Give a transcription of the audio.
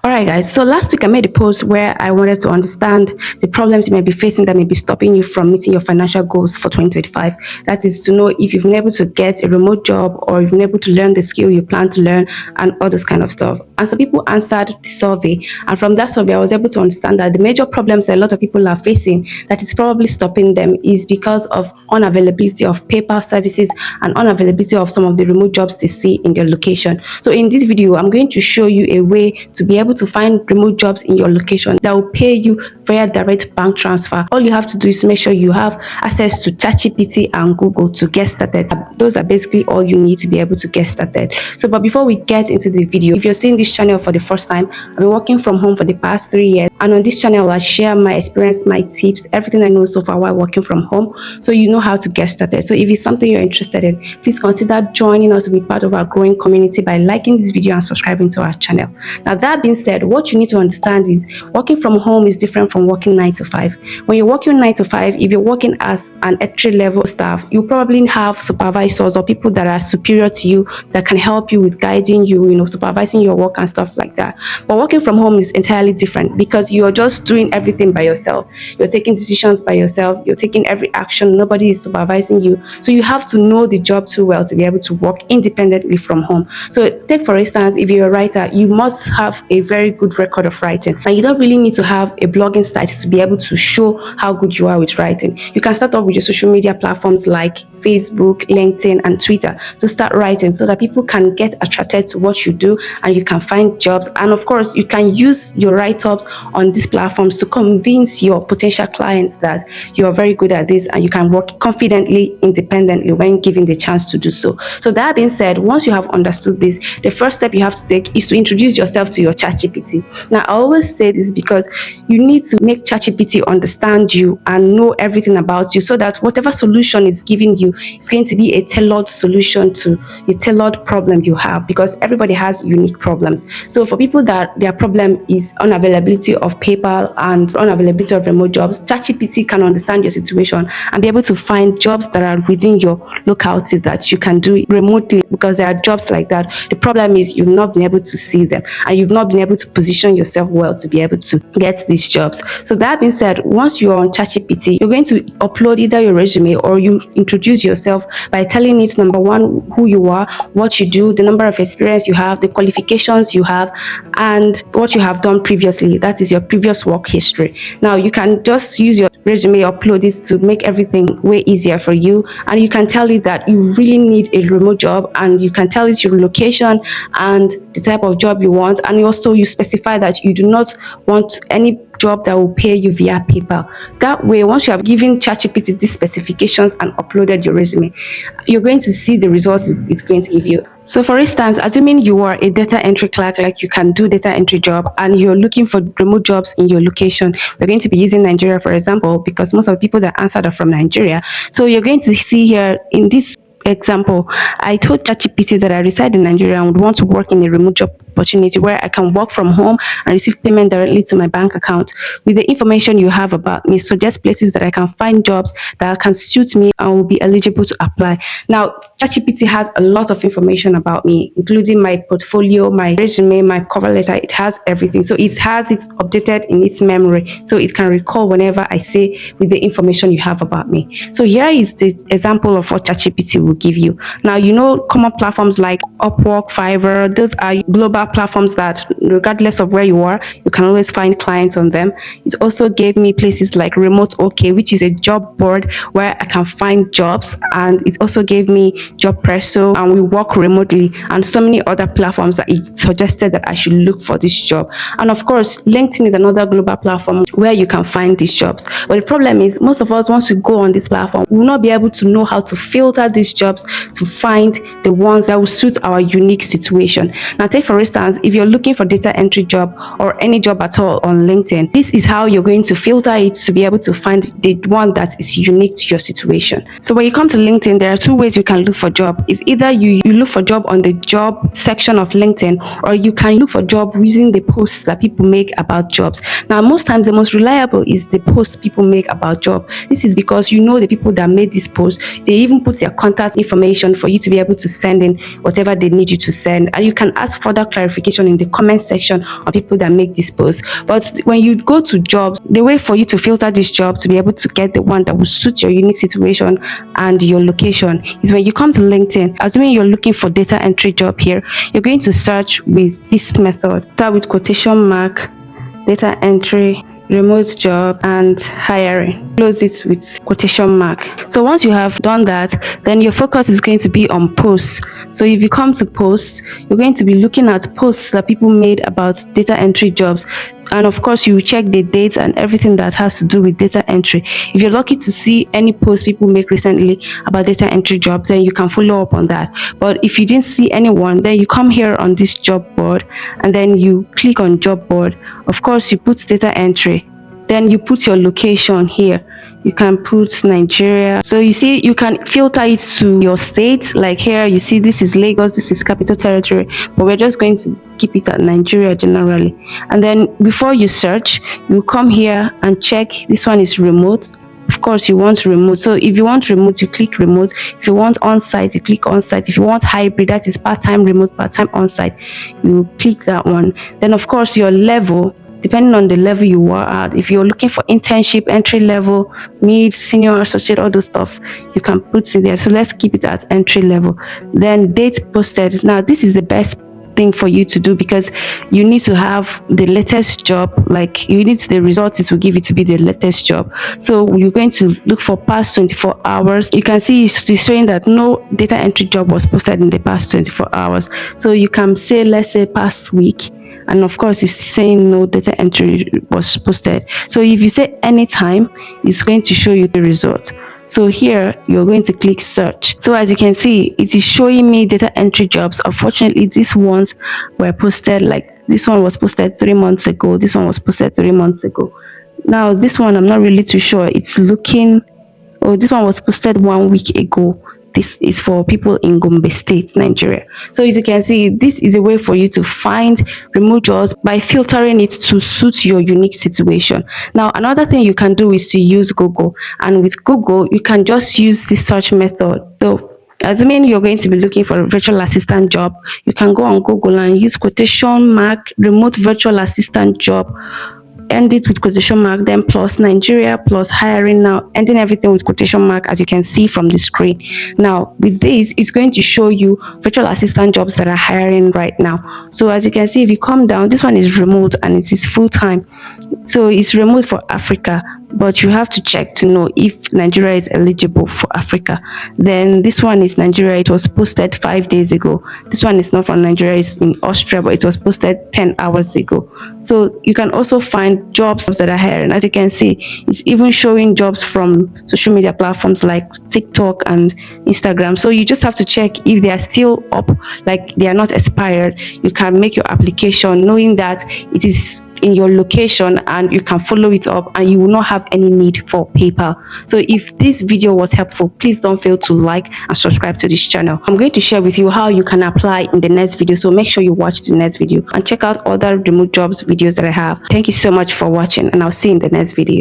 Alright guys, so last week I made a post where I wanted to understand the problems you may be facing that may be stopping you from meeting your financial goals for 2025. That is to know if you've been able to get a remote job or you've been able to learn the skill you plan to learn and all this kind of stuff. And so people answered the survey, and from that survey I was able to understand that the major problems that a lot of people are facing that is probably stopping them is because of unavailability of PayPal services and unavailability of some of the remote jobs they see in their location. So in this video I'm going to show you a way to be able to find remote jobs in your location that will pay you via direct bank transfer. All you have to do is make sure you have access to ChatGPT and Google to get started. Those are basically all you need to be able to get started. So but before we get into the video, if you're seeing this channel for the first time, I've been working from home for the past 3 years, and on this channel I share my experience, my tips, everything I know so far while working from home, so you know how to get started. So if it's something you're interested in, please consider joining us to be part of our growing community by liking this video and subscribing to our channel. Now that being said, what you need to understand is working from home is different from working 9 to 5. When you're working 9 to 5, if you're working as an entry level staff, you probably have supervisors or people that are superior to you that can help you with guiding you, supervising your work and stuff like that. But working from home is entirely different because you're just doing everything by yourself. You're taking decisions by yourself. You're taking every action. Nobody is supervising you. So you have to know the job too well to be able to work independently from home. So take for instance, if you're a writer, you must have a very good record of writing, and you don't really need to have a blogging site to be able to show how good you are with writing. You can start off with your social media platforms like Facebook, LinkedIn, and Twitter to start writing so that people can get attracted to what you do and you can find jobs. And of course, you can use your write-ups on these platforms to convince your potential clients that you are very good at this and you can work confidently, independently when given the chance to do so. So that being said, once you have understood this, the first step you have to take is to introduce yourself to your ChatGPT. Now, I always say this because you need to make ChatGPT understand you and know everything about you so that whatever solution is giving you, it's going to be a tailored solution to a tailored problem you have, because everybody has unique problems. So for people that their problem is unavailability of PayPal and unavailability of remote jobs, ChatGPT can understand your situation and be able to find jobs that are within your locality that you can do remotely, because there are jobs like that. The problem is you've not been able to see them and you've not been able to position yourself well to be able to get these jobs. So that being said, once you're on ChatGPT, you're going to upload either your resume or you introduce yourself by telling it, number one, who you are, what you do, the number of experience you have, the qualifications you have, and what you have done previously. That is your previous work history. Now you can just use your resume, upload it to make everything way easier for you, and you can tell it that you really need a remote job, and you can tell it your location and the type of job you want, and also you specify that you do not want any job that will pay you via PayPal. That way, once you have given ChatGPT these specifications and uploaded your resume, you're going to see the results it's going to give you. So for instance, assuming you are a data entry clerk, like you can do data entry job, and you're looking for remote jobs in your location, we're going to be using Nigeria, for example, because most of the people that answered are from Nigeria. So you're going to see here in this example, I told ChatGPT that I reside in Nigeria and would want to work in a remote job opportunity where I can work from home and receive payment directly to my bank account. With the information you have about me, suggest places that I can find jobs that can suit me and will be eligible to apply. Now, ChatGPT has a lot of information about me, including my portfolio, my resume, my cover letter. It has everything. So it has it updated in its memory, so it can recall whenever I say with the information you have about me. So here is the example of what ChatGPT will give you. Now, common platforms like Upwork, Fiverr, those are global platforms that regardless of where you are, you can always find clients on them. It also gave me places like Remote OK, which is a job board where I can find jobs, and it also gave me Job Presso and We Work Remotely, and so many other platforms that it suggested that I should look for this job. And of course, LinkedIn is another global platform where you can find these jobs. But the problem is, most of us, once we go on this platform, we will not be able to know how to filter these jobs to find the ones that will suit our unique situation. Now, take for instance, if you're looking for data entry job or any job at all on LinkedIn, this is how you're going to filter it to be able to find the one that is unique to your situation. So when you come to LinkedIn, there are two ways you can look for job. It's either you look for job on the job section of LinkedIn, or you can look for job using the posts that people make about jobs. Now, most times the most reliable is the posts people make about job. This is because the people that made this post, they even put their contact information for you to be able to send in whatever they need you to send, and you can ask further clarification in the comment section of people that make this post. But when you go to jobs, the way for you to filter this job to be able to get the one that will suit your unique situation and your location is when you come to LinkedIn. Assuming you're looking for data entry job here, you're going to search with this method. Start with quotation mark, data entry, remote job, and hiring. Close it with quotation mark. So once you have done that, then your focus is going to be on posts. So if you come to posts, you're going to be looking at posts that people made about data entry jobs. And of course, you will check the dates and everything that has to do with data entry. If you're lucky to see any post people make recently about data entry jobs, then you can follow up on that. But if you didn't see anyone, then you come here on this job board and then you click on job board. Of course, you put data entry. Then you put your location here. You can put Nigeria. So you see, you can filter it to your state. Like here, you see this is Lagos, this is Capital Territory, but we're just going to keep it at Nigeria generally. And then before you search, you come here and check. This one is remote. Of course, you want remote. So if you want remote, you click remote. If you want on-site, you click on-site. If you want hybrid, that is part-time remote, part-time on-site, you click that one. Then of course, your level, depending on the level you are at. If you're looking for internship, entry level, mid, senior, associate, all those stuff, you can put in there. So let's keep it at entry level. Then date posted. Now this is the best thing for you to do because you need to have the latest job. Like you need the results it will give you to be the latest job. So you're going to look for past 24 hours. You can see it's showing that no data entry job was posted in the past 24 hours. So you can say, let's say past week. And of course, it's saying no data entry was posted. So if you say anytime, it's going to show you the result. So here, you're going to click search. So as you can see, it is showing me data entry jobs. Unfortunately, these ones were posted, like this one was posted 3 months ago. This one was posted 3 months ago. Now, this one, I'm not really too sure. It's looking, oh, this one was posted 1 week ago. This is for people in Gombe State, Nigeria. So as you can see, this is a way for you to find remote jobs by filtering it to suit your unique situation. Now, another thing you can do is to use Google. And with Google, you can just use the search method. So assuming you're going to be looking for a virtual assistant job, you can go on Google and use quotation mark remote virtual assistant job. End it with quotation mark, then plus Nigeria, plus hiring. Now ending everything with quotation mark, as you can see from the screen. Now with this, it's going to show you virtual assistant jobs that are hiring right now. So as you can see, if you come down, this one is remote and it is full-time. So it's remote for Africa, but you have to check to know if Nigeria is eligible for Africa. Then this one is Nigeria. It was posted 5 days ago. This one is not from Nigeria, it's in Austria, but it was posted 10 hours ago. So you can also find jobs that are hiring. As you can see, it's even showing jobs from social media platforms like TikTok and Instagram. So you just have to check if they are still up, like they are not expired. You can make your application knowing that it is in your location and you can follow it up and you will not have any need for PayPal. So if this video was helpful, please don't fail to like and subscribe to this channel. I'm going to share with you how you can apply in the next video, so make sure you watch the next video and check out other remote jobs videos that I have. Thank you so much for watching and I'll see you in the next video.